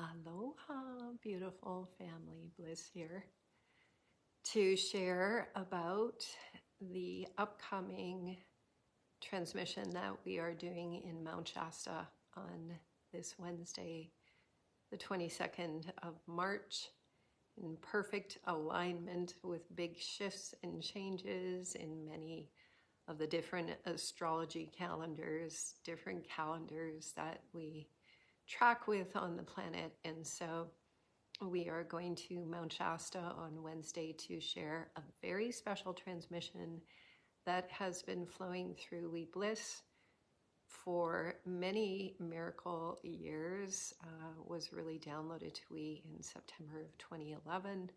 Aloha, beautiful family. Bliss here to share about the upcoming transmission that we are doing in Mount Shasta on this Wednesday, the 22nd of March, in perfect alignment with big shifts and changes in many of the different astrology calendars, different calendars that we track with on the planet. And so we are going to Mount Shasta on Wednesday to share a very special transmission that has been flowing through Bliss for many miracle years, was really downloaded to we in September of 2011,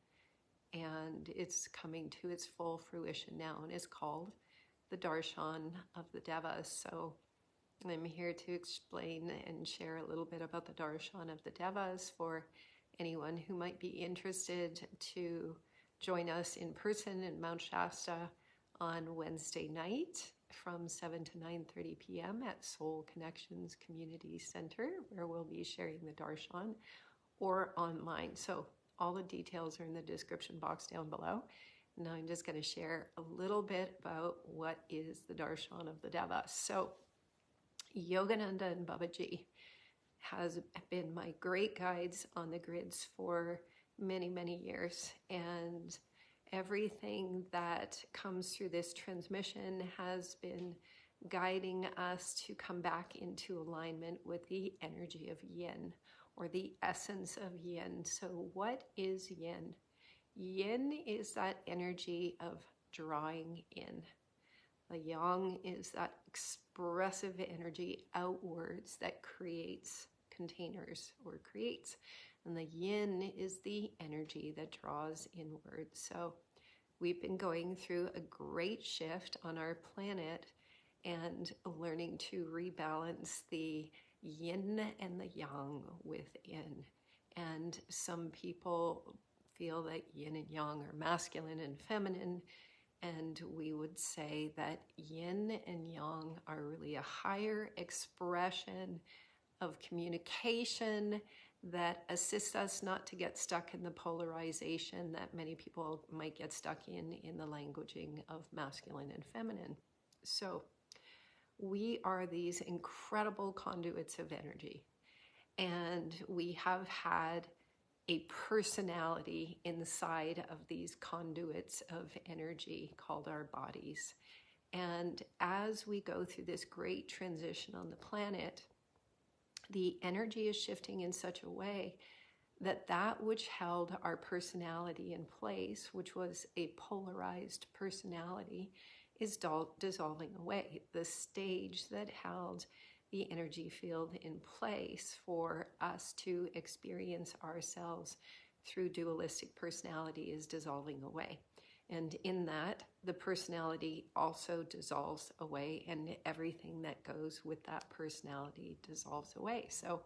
and it's coming to its full fruition now, and is called the Darshan of the Devas. So I'm here to explain and share a little bit about the Darshan of the Devas for anyone who might be interested to join us in person in Mount Shasta on Wednesday night from 7 to 9:30 p.m. at Soul Connections Community Center, where we'll be sharing the Darshan, or online. So all the details are in the description box down below. Now I'm just going to share a little bit about what is the Darshan of the Devas. So Yogananda and Blvd has been my great guides on the grids for many, many years. And everything that comes through this transmission has been guiding us to come back into alignment with the energy of yin, or the essence of yin. So what is yin? Yin is that energy of drawing in. The yang is that expressive energy outwards that creates containers or creates. And the yin is the energy that draws inwards. So we've been going through a great shift on our planet and learning to rebalance the yin and the yang within. And some people feel that yin and yang are masculine and feminine. And we would say that yin and yang are really a higher expression of communication that assists us not to get stuck in the polarization that many people might get stuck in the languaging of masculine and feminine. So we are these incredible conduits of energy, and we have had a personality inside of these conduits of energy called our bodies. And as we go through this great transition on the planet, the energy is shifting in such a way that that which held our personality in place, which was a polarized personality, is dissolving away. The stage that held the energy field in place for us to experience ourselves through dualistic personality is dissolving away. And in that, the personality also dissolves away, and everything that goes with that personality dissolves away. So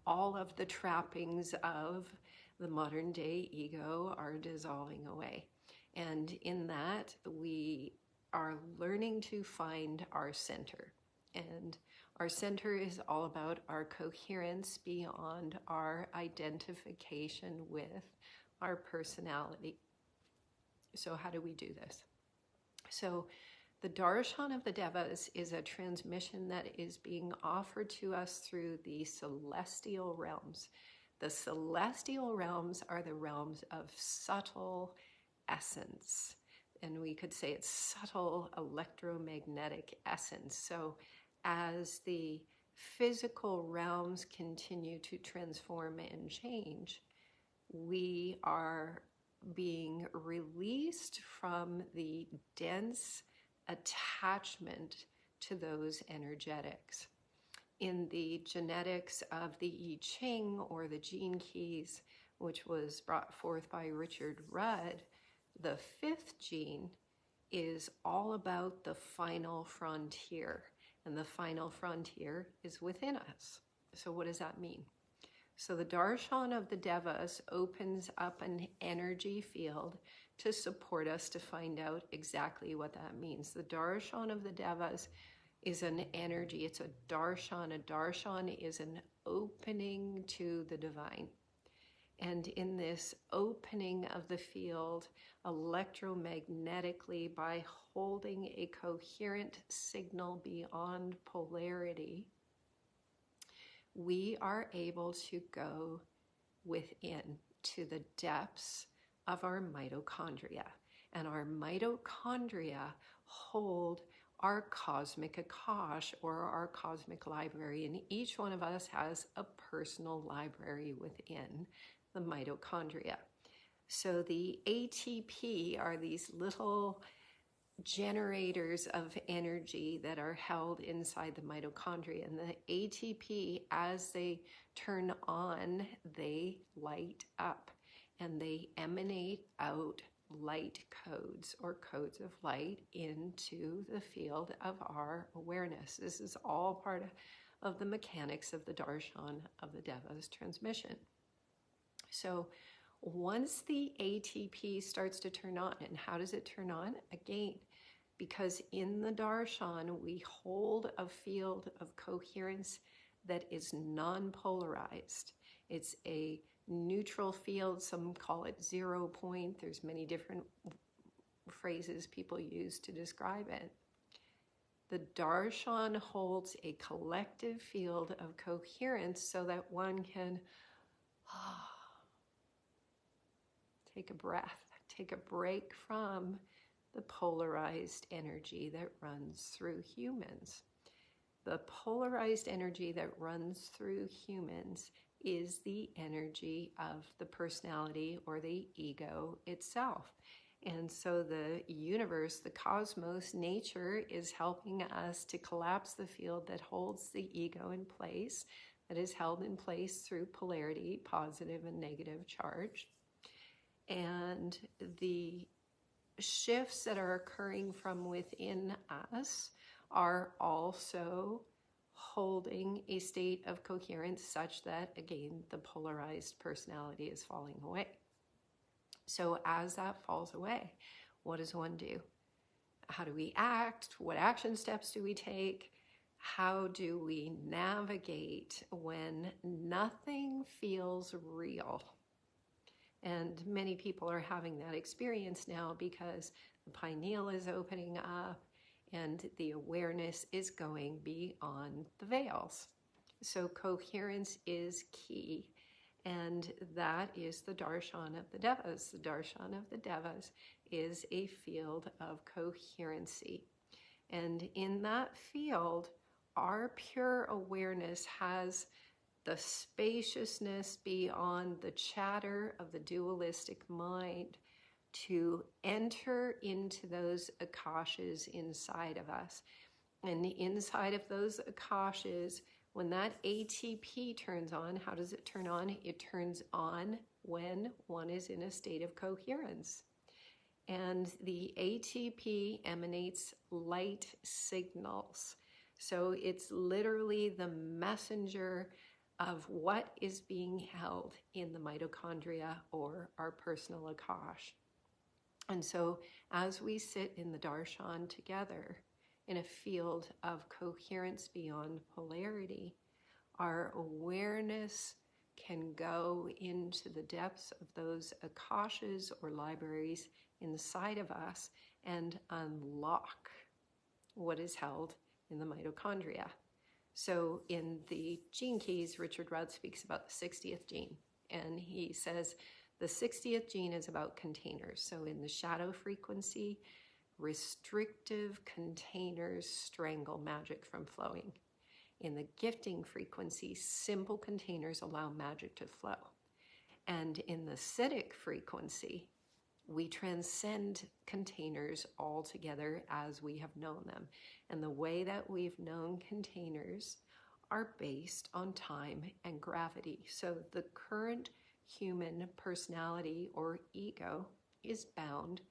all of the trappings of the modern day ego are dissolving away. And in that, we are learning to find our center. And our center is all about our coherence beyond our identification with our personality. So how do we do this? So the Darshan of the Devas is a transmission that is being offered to us through the celestial realms. The celestial realms are the realms of subtle essence. And we could say it's subtle electromagnetic essence. So as the physical realms continue to transform and change, we are being released from the dense attachment to those energetics. In the genetics of the I Ching, or the gene keys, which was brought forth by Richard Rudd, the fifth gene is all about the final frontier. And the final frontier is within us. So what does that mean? So the Darshan of the Devas opens up an energy field to support us to find out exactly what that means. The Darshan of the Devas is an energy. It's a darshan. A darshan is an opening to the divine. And in this opening of the field electromagnetically by holding a coherent signal beyond polarity, we are able to go within to the depths of our mitochondria. And our mitochondria hold our cosmic akash, or our cosmic library. And each one of us has a personal library within the mitochondria. So the ATP are these little generators of energy that are held inside the mitochondria. And the ATP, as they turn on, they light up and they emanate out light codes, or codes of light, into the field of our awareness. This is all part of the mechanics of the Darshan of the Devas transmission. So once the ATP starts to turn on, and how does it turn on? Again, because in the Darshan, we hold a field of coherence that is non-polarized. It's a neutral field. Some call it 0 point. There's many different phrases people use to describe it. The Darshan holds a collective field of coherence so that one can take a breath, take a break from the polarized energy that runs through humans. The polarized energy that runs through humans is the energy of the personality, or the ego itself. And so the universe, the cosmos, nature is helping us to collapse the field that holds the ego in place, that is held in place through polarity, positive and negative charge. And the shifts that are occurring from within us are also holding a state of coherence such that, again, the polarized personality is falling away. So as that falls away, what does one do? How do we act? What action steps do we take? How do we navigate when nothing feels real? And many people are having that experience now because the pineal is opening up and the awareness is going beyond the veils. So coherence is key, and that is the Darshan of the Devas. The Darshan of the Devas is a field of coherency. And in that field, our pure awareness has the spaciousness beyond the chatter of the dualistic mind to enter into those akashas inside of us. And inside of those akashas, when that ATP turns on, how does it turn on? It turns on when one is in a state of coherence. And the ATP emanates light signals. So it's literally the messenger of what is being held in the mitochondria, or our personal akash. And so as we sit in the Darshan together in a field of coherence beyond polarity, our awareness can go into the depths of those akashas, or libraries inside of us, and unlock what is held in the mitochondria. So in the Gene Keys, Richard Rudd speaks about the 60th gene, and he says the 60th gene is about containers. So in the shadow frequency, restrictive containers strangle magic from flowing. In the gifting frequency, simple containers allow magic to flow. And in the Siddhic frequency, we transcend containers altogether as we have known them. And the way that we've known containers are based on time and gravity. So the current human personality, or ego, is bound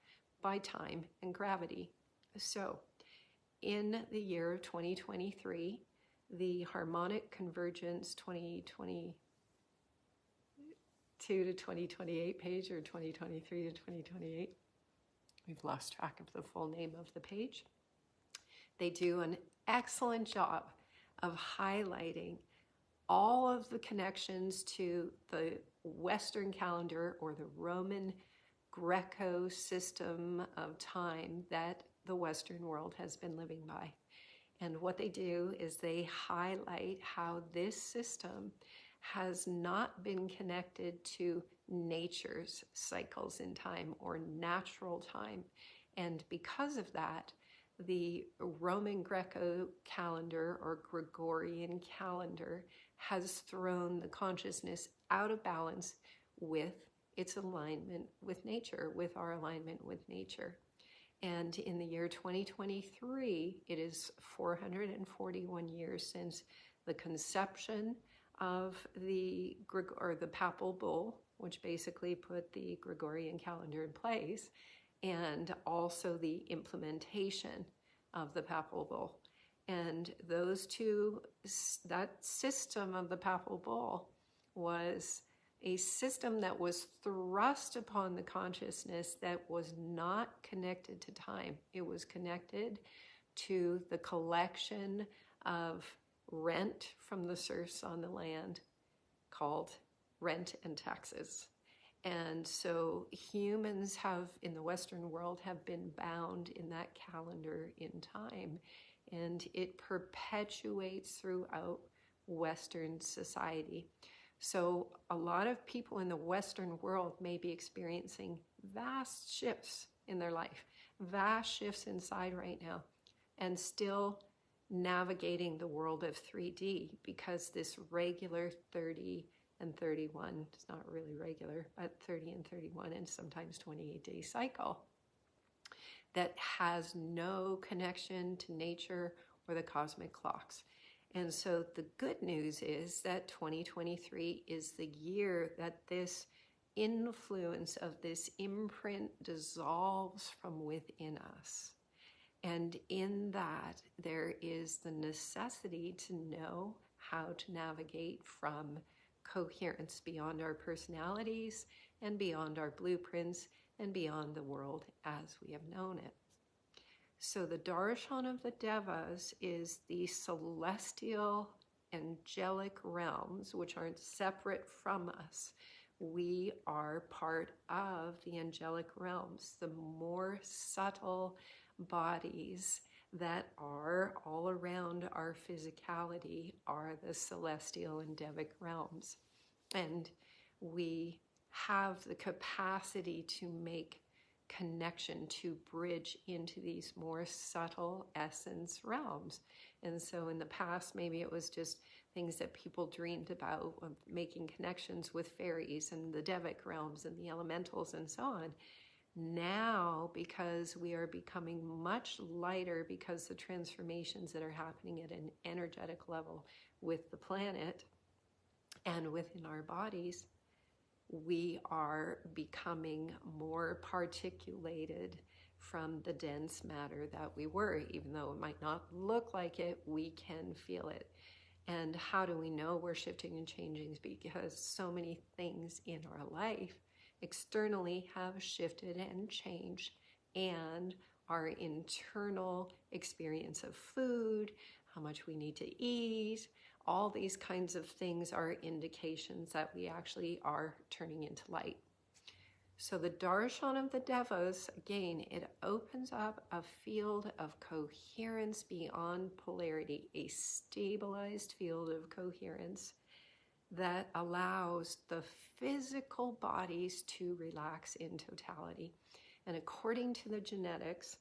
by time and gravity. So in the year of 2023, the harmonic convergence 2022 to 2028 page, or 2023 to 2028. We've lost track of the full name of the page. They do an excellent job of highlighting all of the connections to the Western calendar or the Roman Greco system of time that the Western world has been living by. And what they do is they highlight how this system has not been connected to nature's cycles in time or natural time. And because of that, the Roman Greco calendar or Gregorian calendar has thrown the consciousness out of balance with its alignment with nature, with our alignment with nature. And in the year 2023, it is 441 years since the conception of the papal bull, which basically put the Gregorian calendar in place, and also the implementation of the papal bull. And those two, that system of the papal bull was a system that was thrust upon the consciousness that was not connected to time. It was connected to the collection of rent from the serfs on the land, called rent and taxes. And so humans have, in the Western world, have been bound in that calendar in time. And it perpetuates throughout Western society. So a lot of people in the Western world may be experiencing vast shifts in their life, vast shifts inside right now, and still navigating the world of 3D, because this regular 30 and 31, it's not really regular, but 30 and 31 and sometimes 28-day cycle that has no connection to nature or the cosmic clocks. And so the good news is that 2023 is the year that this influence of this imprint dissolves from within us. And in that, there is the necessity to know how to navigate from coherence beyond our personalities and beyond our blueprints and beyond the world as we have known it. So the Darshan of the Devas is the celestial angelic realms, which aren't separate from us. We are part of the angelic realms, the more subtle bodies that are all around our physicality are the celestial and devic realms. And we have the capacity to make connection, to bridge into these more subtle essence realms. And so in the past, maybe it was just things that people dreamed about, of making connections with fairies and the devic realms and the elementals and so on. Now, because we are becoming much lighter, because the transformations that are happening at an energetic level with the planet and within our bodies, we are becoming more particulated from the dense matter that we were. Even though it might not look like it, we can feel it. And how do we know we're shifting and changing? Because so many things in our life externally have shifted and changed, and our internal experience of food, how much we need to eat, all these kinds of things are indications that we actually are turning into light. So the Darshan of the Devas, again, it opens up a field of coherence beyond polarity, a stabilized field of coherence that allows the physical bodies to relax in totality. And according to the genetics,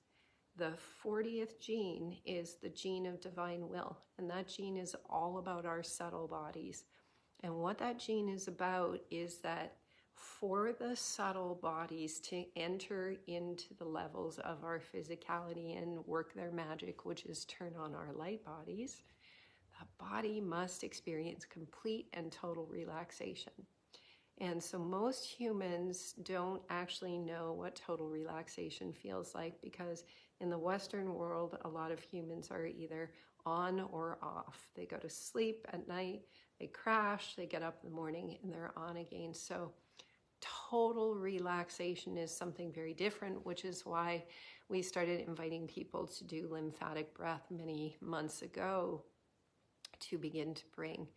the 40th gene is the gene of divine will. And that gene is all about our subtle bodies. And what that gene is about is that for the subtle bodies to enter into the levels of our physicality and work their magic, which is turn on our light bodies, the body must experience complete and total relaxation. And so most humans don't actually know what total relaxation feels like, because in the Western world, a lot of humans are either on or off. They go to sleep at night, they crash, they get up in the morning, and they're on again. So total relaxation is something very different, which is why we started inviting people to do lymphatic breath many months ago, to begin to bring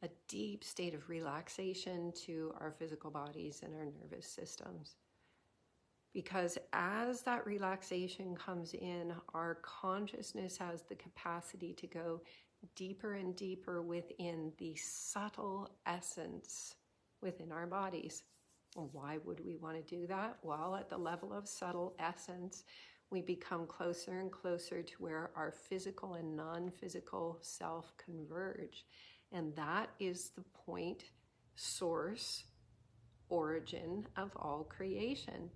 a deep state of relaxation to our physical bodies and our nervous systems. Because as that relaxation comes in, our consciousness has the capacity to go deeper and deeper within the subtle essence within our bodies. Why would we want to do that? Well, at the level of subtle essence, we become closer and closer to where our physical and non-physical self converge. And that is the point, source, origin of all creation.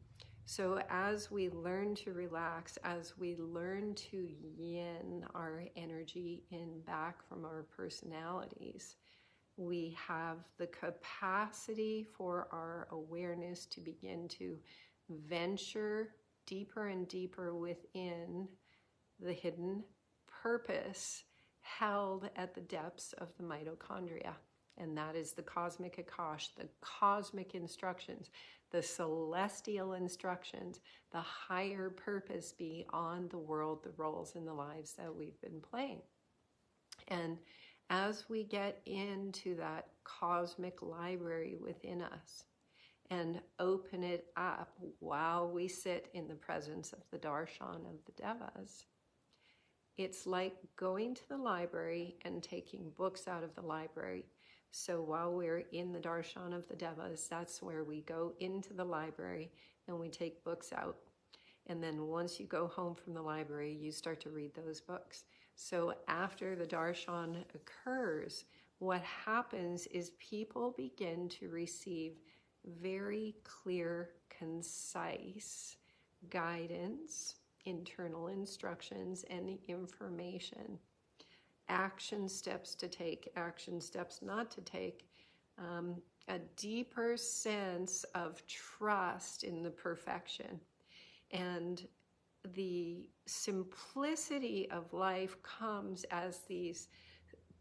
So as we learn to relax, as we learn to yin our energy in back from our personalities, we have the capacity for our awareness to begin to venture deeper and deeper within the hidden purpose held at the depths of the mitochondria. And that is the cosmic akash, the cosmic instructions, the celestial instructions, the higher purpose beyond the world, the roles, and the lives that we've been playing. And as we get into that cosmic library within us and open it up while we sit in the presence of the Darshan of the Devas, it's like going to the library and taking books out of the library. So while we're in the Darshan of the Devas, that's where we go into the library and we take books out. And then once you go home from the library, you start to read those books. So after the Darshan occurs, what happens is people begin to receive very clear, concise guidance, internal instructions, and information. Action steps to take, action steps not to take, a deeper sense of trust in the perfection. And the simplicity of life comes as these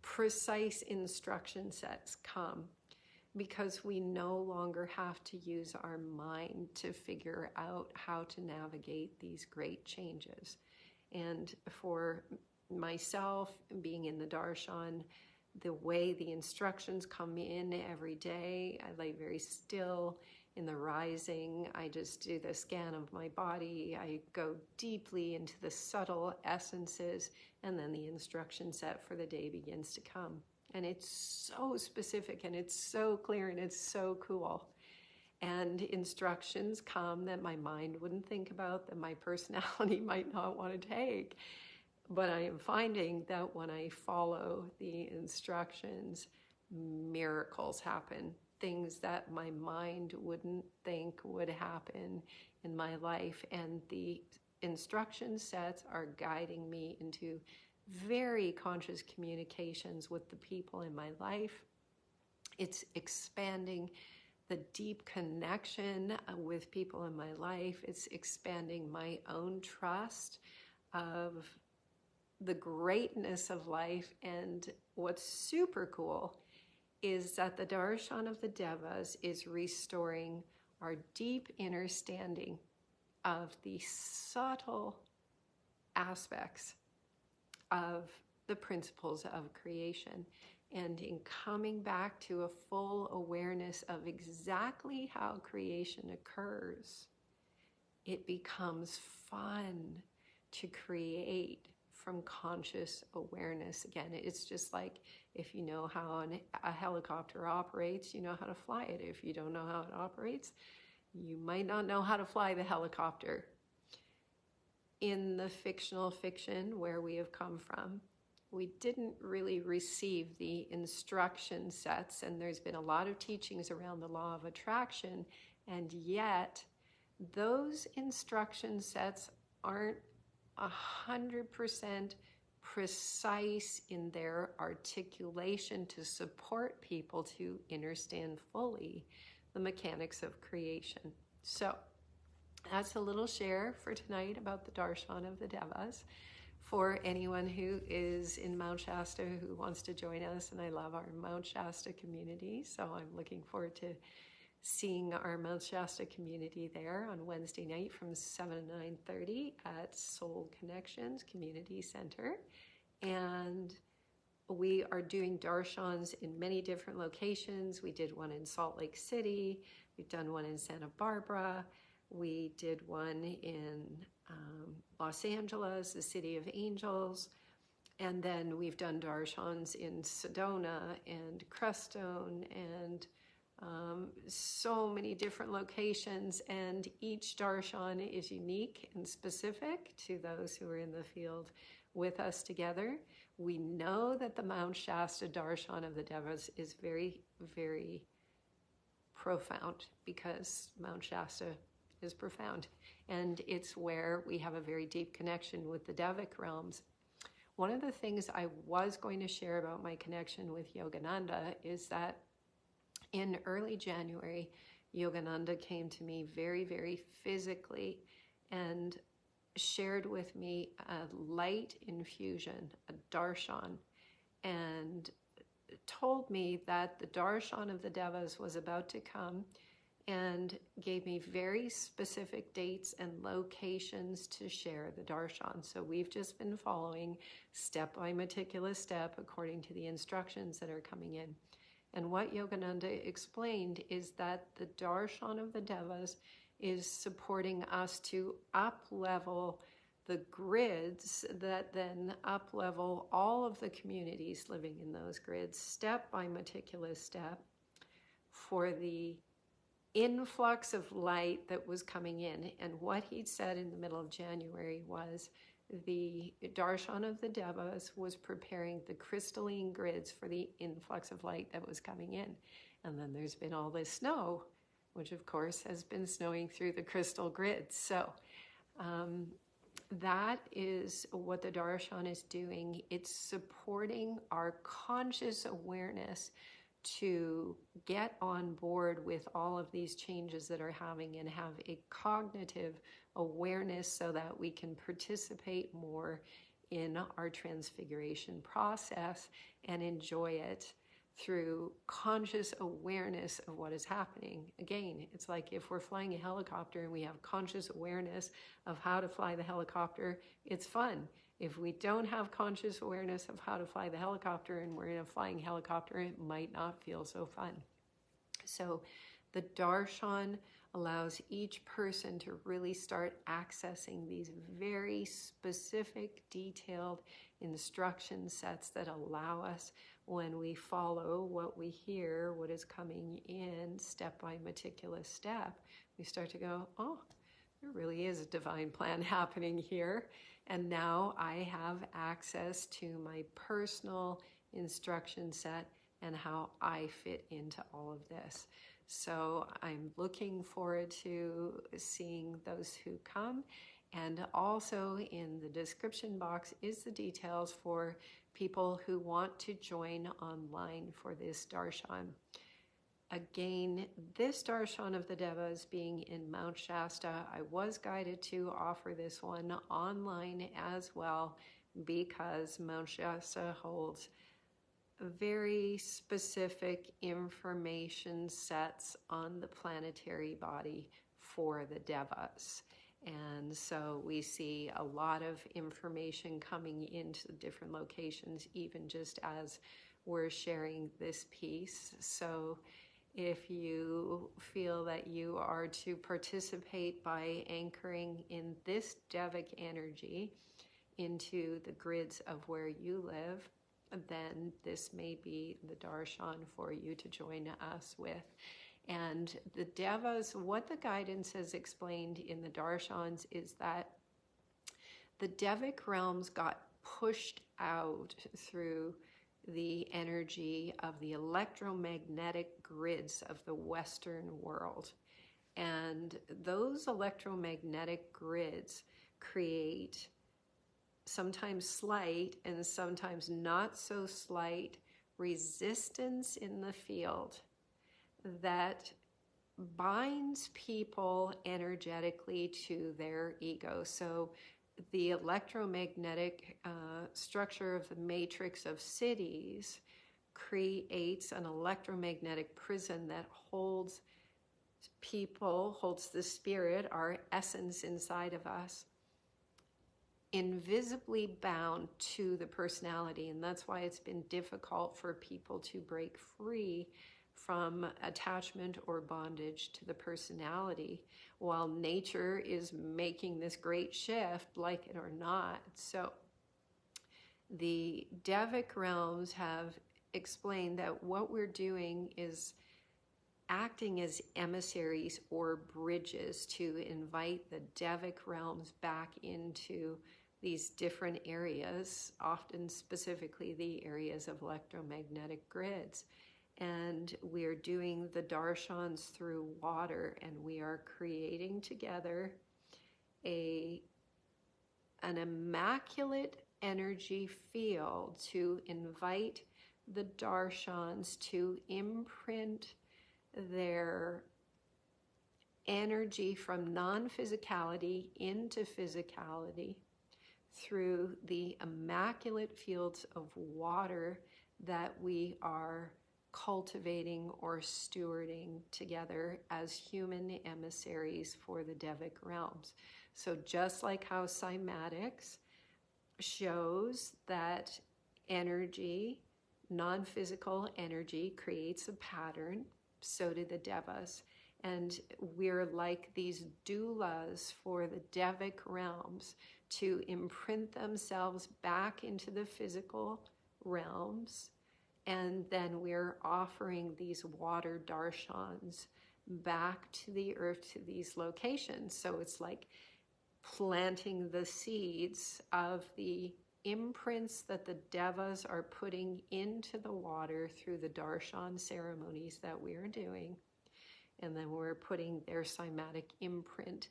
precise instruction sets come, because we no longer have to use our mind to figure out how to navigate these great changes. And for myself, being in the Darshan, the way the instructions come in every day, I lay very still. In the rising, I just do the scan of my body. I go deeply into the subtle essences, and then the instruction set for the day begins to come. And it's so specific, and it's so clear, and it's so cool. And instructions come that my mind wouldn't think about, that my personality might not want to take. But I am finding that when I follow the instructions, miracles happen. Things that my mind wouldn't think would happen in my life. And the instruction sets are guiding me into very conscious communications with the people in my life. It's expanding the deep connection with people in my life. It's expanding my own trust of the greatness of life. And what's super cool is that the Darshan of the Devas is restoring our deep understanding of the subtle aspects of the principles of creation, and in coming back to a full awareness of exactly how creation occurs, it becomes fun to create from conscious awareness. Again, it's just like if you know how a helicopter operates, you know how to fly it. If you don't know how it operates, you might not know how to fly the helicopter. In the fictional fiction where we have come from, we didn't really receive the instruction sets, and there's been a lot of teachings around the law of attraction, and yet those instruction sets aren't 100% precise in their articulation to support people to understand fully the mechanics of creation. So that's a little share for tonight about the Darshan of the Devas. For anyone who is in Mount Shasta who wants to join us, and I love our Mount Shasta community, so I'm looking forward to seeing our Mount Shasta community there on Wednesday night from 7 to 9:30 at Soul Connections Community Center. And We are doing darshans in many different locations. We did one in Salt Lake City. We've done one in Santa Barbara. We did one in Los Angeles, the City of Angels. And then we've done darshans in Sedona and Crestone and so many different locations. And each darshan is unique and specific to those who are in the field with us together. We know that the Mount Shasta Darshan of the Devas is very, very profound because Mount Shasta is profound. And it's where we have a very deep connection with the Devic realms. One of the things I was going to share about my connection with Yogananda is that in early January, Yogananda came to me very, very physically and shared with me a light infusion, a darshan, and told me that the Darshan of the Devas was about to come and gave me very specific dates and locations to share the darshan. So we've just been following step by meticulous step according to the instructions that are coming in. And what Yogananda explained is that the Darshan of the Devas is supporting us to up-level the grids that then up-level all of the communities living in those grids, step by meticulous step, for the influx of light that was coming in. And what he'd said in the middle of January was the Darshan of the Devas was preparing the crystalline grids for the influx of light that was coming in. And then there's been all this snow, which of course has been snowing through the crystal grids. So that is what the Darshan is doing. It's supporting our conscious awareness to get on board with all of these changes that are having and have a cognitive awareness so that we can participate more in our transfiguration process and enjoy it through conscious awareness of what is happening. Again, it's like if we're flying a helicopter and we have conscious awareness of how to fly the helicopter, it's fun. If we don't have conscious awareness of how to fly the helicopter and we're in a flying helicopter, it might not feel so fun. So the darshan allows each person to really start accessing these very specific, detailed instruction sets that allow us, when we follow what we hear, what is coming in step by meticulous step, we start to go, oh, there really is a divine plan happening here. And now I have access to my personal instruction set and how I fit into all of this. So I'm looking forward to seeing those who come. And also in the description box is the details for people who want to join online for this darshan. Again, this Darshan of the Devas being in Mount Shasta, I was guided to offer this one online as well because Mount Shasta holds very specific information sets on the planetary body for the Devas. And so we see a lot of information coming into the different locations, even just as we're sharing this piece. So if you feel that you are to participate by anchoring in this Devic energy into the grids of where you live, then this may be the darshan for you to join us with. And the Devas, what the guidance has explained in the darshans is that the Devic realms got pushed out through the energy of the electromagnetic grids of the Western world. And those electromagnetic grids create sometimes slight and sometimes not so slight resistance in the field that binds people energetically to their ego. So the electromagnetic structure of the matrix of cities creates an electromagnetic prison that holds people, holds the spirit, our essence inside of us, invisibly bound to the personality. And that's why it's been difficult for people to break free from attachment or bondage to the personality, while nature is making this great shift, like it or not. So the Devic realms have explained that what we're doing is acting as emissaries or bridges to invite the Devic realms back into these different areas, often specifically the areas of electromagnetic grids. And we are doing the darshans through water, and we are creating together an immaculate energy field to invite the darshans to imprint their energy from non-physicality into physicality through the immaculate fields of water that we are cultivating or stewarding together as human emissaries for the Devic realms. So just like how cymatics shows that energy, non-physical energy, creates a pattern, so do the Devas. And we're like these doulas for the Devic realms to imprint themselves back into the physical realms. And then we're offering these water darshans back to the earth, to these locations. So it's like planting the seeds of the imprints that the Devas are putting into the water through the darshan ceremonies that we're doing. And then we're putting their cymatic imprint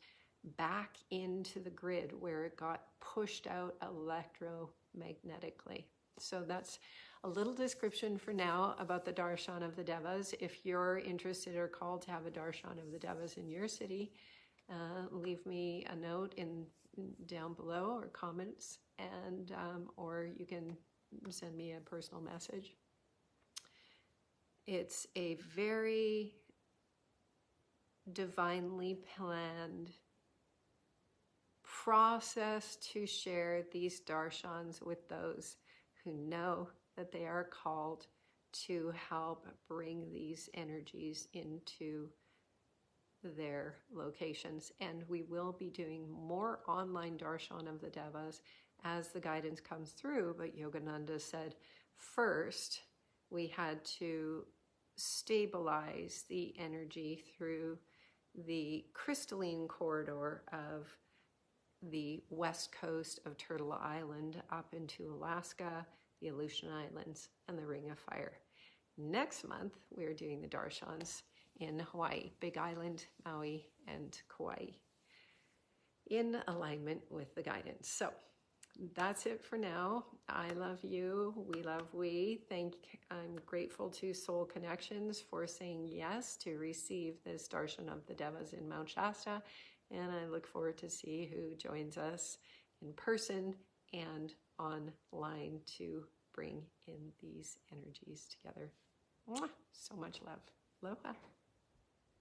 back into the grid where it got pushed out electromagnetically. So that's a little description for now about the Darshan of the Devas. If you're interested or called to have a Darshan of the Devas in your city, leave me a note down below or comments, and or you can send me a personal message. It's a very divinely planned process to share these darshans with those who know that they are called to help bring these energies into their locations. And we will be doing more online Darshan of the Devas as the guidance comes through. But Yogananda said first we had to stabilize the energy through the crystalline corridor of the west coast of Turtle Island up into Alaska, the Aleutian Islands, and the Ring of Fire. Next month, we're doing the Darshans in Hawaii, Big Island, Maui, and Kauai, in alignment with the guidance. So that's it for now. I love you. We love we. I'm grateful to Soul Connections for saying yes to receive this Darshan of the Devas in Mount Shasta. And I look forward to see who joins us in person and online to bring in these energies together. Mwah! So much love. Aloha.